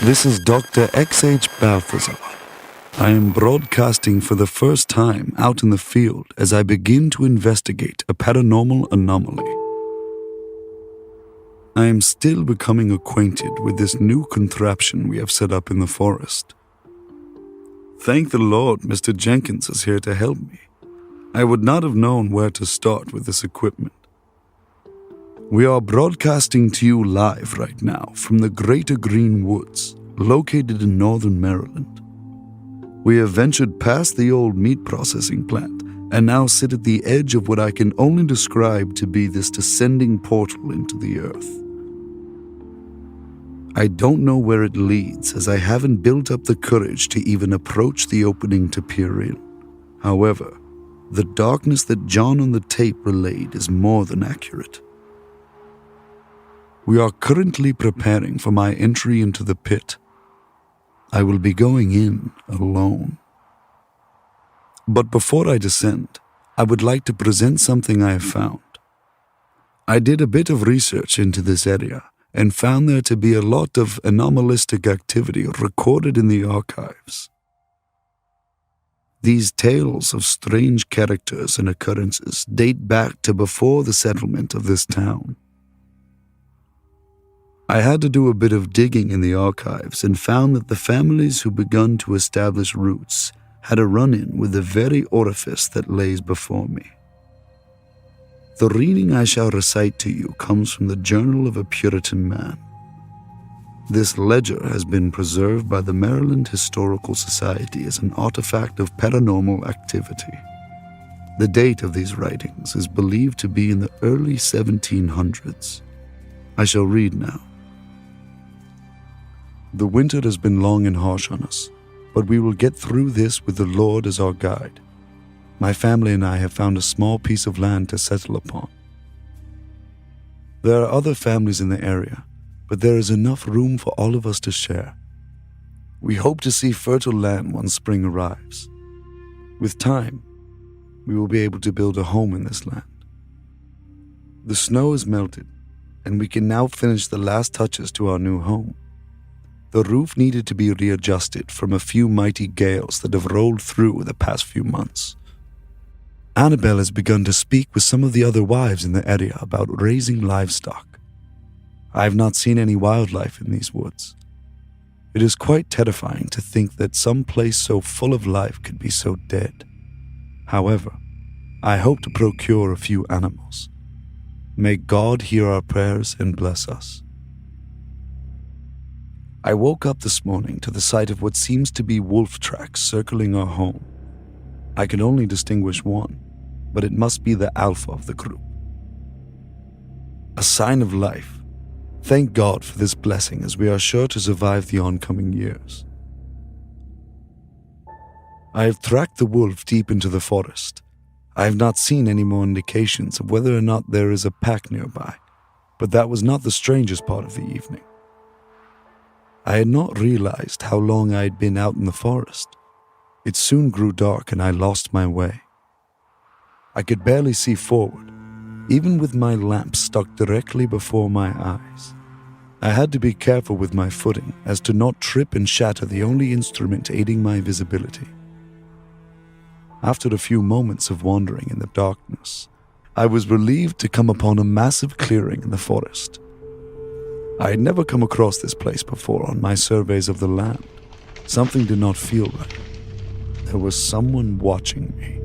This is Dr. XH Balthazar. I am broadcasting for the first time out in the field as I begin to investigate a paranormal anomaly. I am still becoming acquainted with this new contraption we have set up in the forest. Thank the Lord Mr. Jenkins is here to help me. I would not have known where to start with this equipment. We are broadcasting to you live right now from the greater Greenwoods, located in northern Maryland. We have ventured past the old meat processing plant and now sit at the edge of what I can only describe to be this descending portal into the earth. I don't know where it leads, as I haven't built up the courage to even approach the opening to peer in. However, the darkness that John on the tape relayed is more than accurate. We are currently preparing for my entry into the pit. I will be going in alone. But before I descend, I would like to present something I have found. I did a bit of research into this area and found there to be a lot of anomalistic activity recorded in the archives. These tales of strange characters and occurrences date back to before the settlement of this town. I had to do a bit of digging in the archives and found that the families who begun to establish roots had a run-in with the very orifice that lays before me. The reading I shall recite to you comes from the Journal of a Puritan Man. This ledger has been preserved by the Maryland Historical Society as an artifact of paranormal activity. The date of these writings is believed to be in the early 1700s. I shall read now. The winter has been long and harsh on us, but we will get through this with the Lord as our guide. My family and I have found a small piece of land to settle upon. There are other families in the area, but there is enough room for all of us to share. We hope to see fertile land once spring arrives. With time, we will be able to build a home in this land. The snow has melted, and we can now finish the last touches to our new home. The roof needed to be readjusted from a few mighty gales that have rolled through the past few months. Annabelle has begun to speak with some of the other wives in the area about raising livestock. I have not seen any wildlife in these woods. It is quite terrifying to think that some place so full of life could be so dead. However, I hope to procure a few animals. May God hear our prayers and bless us. I woke up this morning to the sight of what seems to be wolf tracks circling our home. I can only distinguish one, but it must be the alpha of the group. A sign of life. Thank God for this blessing, as we are sure to survive the oncoming years. I have tracked the wolf deep into the forest. I have not seen any more indications of whether or not there is a pack nearby, but that was not the strangest part of the evening. I had not realized how long I had been out in the forest. It soon grew dark and I lost my way. I could barely see forward, even with my lamp stuck directly before my eyes. I had to be careful with my footing as to not trip and shatter the only instrument aiding my visibility. After a few moments of wandering in the darkness, I was relieved to come upon a massive clearing in the forest. I had never come across this place before on my surveys of the land. Something did not feel right. There was someone watching me.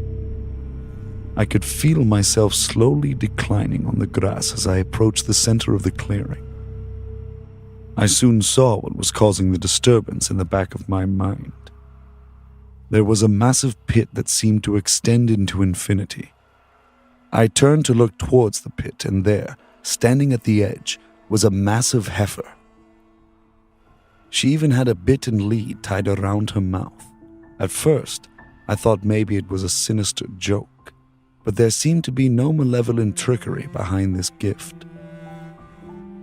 I could feel myself slowly declining on the grass as I approached the center of the clearing. I soon saw what was causing the disturbance in the back of my mind. There was a massive pit that seemed to extend into infinity. I turned to look towards the pit, and there, standing at the edge, was a massive heifer. She even had a bit and lead tied around her mouth. At first, I thought maybe it was a sinister joke, but there seemed to be no malevolent trickery behind this gift.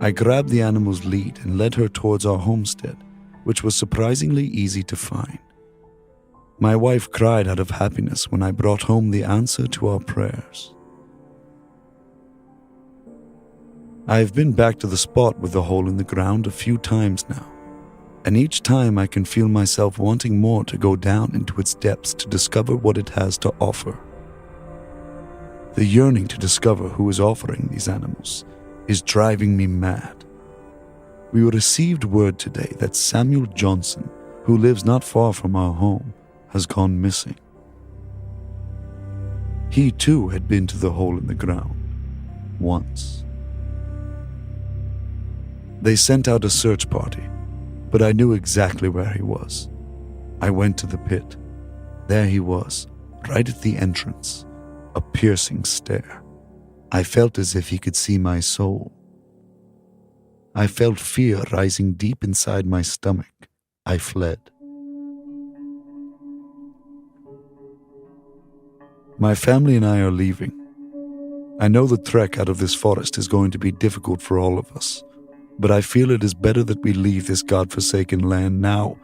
I grabbed the animal's lead and led her towards our homestead, which was surprisingly easy to find. My wife cried out of happiness when I brought home the answer to our prayers. I have been back to the spot with the hole in the ground a few times now, and each time I can feel myself wanting more to go down into its depths to discover what it has to offer. The yearning to discover who is offering these animals is driving me mad. We received word today that Samuel Johnson, who lives not far from our home, has gone missing. He too had been to the hole in the ground once. They sent out a search party, but I knew exactly where he was. I went to the pit. There he was, right at the entrance, a piercing stare. I felt as if he could see my soul. I felt fear rising deep inside my stomach. I fled. My family and I are leaving. I know the trek out of this forest is going to be difficult for all of us, but I feel it is better that we leave this godforsaken land now.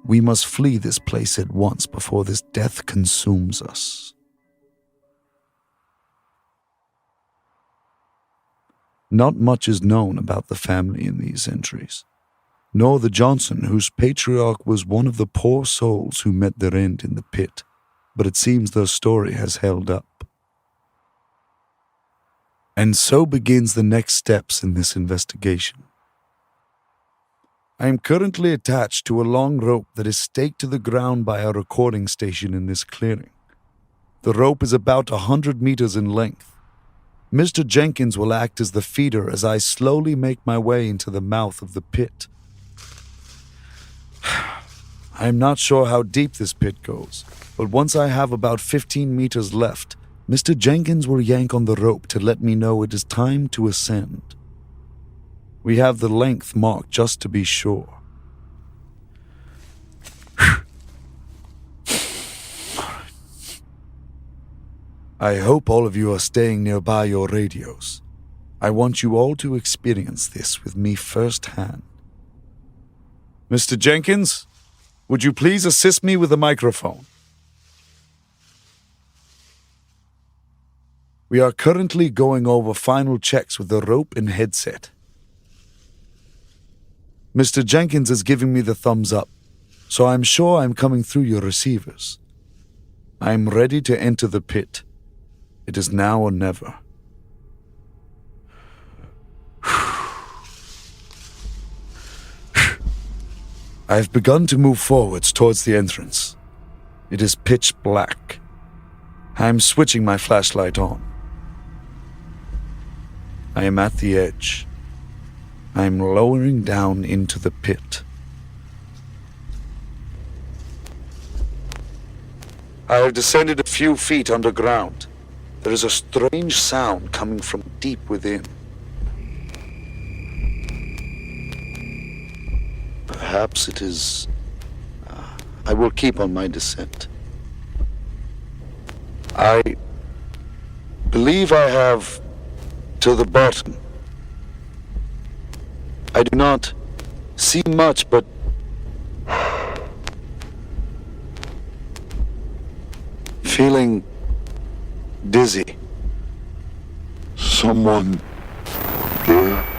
We must flee this place at once before this death consumes us. Not much is known about the family in these entries, nor the Johnson whose patriarch was one of the poor souls who met their end in the pit, but it seems their story has held up. And so begins the next steps in this investigation. I am currently attached to a long rope that is staked to the ground by a recording station in this clearing. The rope is about 100 meters in length. Mr. Jenkins will act as the feeder as I slowly make my way into the mouth of the pit. I am not sure how deep this pit goes, but once I have about 15 meters left, Mr. Jenkins will yank on the rope to let me know it is time to ascend. We have the length marked just to be sure. I hope all of you are staying nearby your radios. I want you all to experience this with me firsthand. Mr. Jenkins, would you please assist me with the microphone? We are currently going over final checks with the rope and headset. Mr. Jenkins is giving me the thumbs up, so I'm sure I'm coming through your receivers. I am ready to enter the pit. It is now or never. I have begun to move forwards towards the entrance. It is pitch black. I am switching my flashlight on. I am at the edge. I am lowering down into the pit. I have descended a few feet underground. There is a strange sound coming from deep within. Perhaps it is... I will keep on my descent. I believe I have to the bottom. I do not see much, but feeling dizzy. Someone there.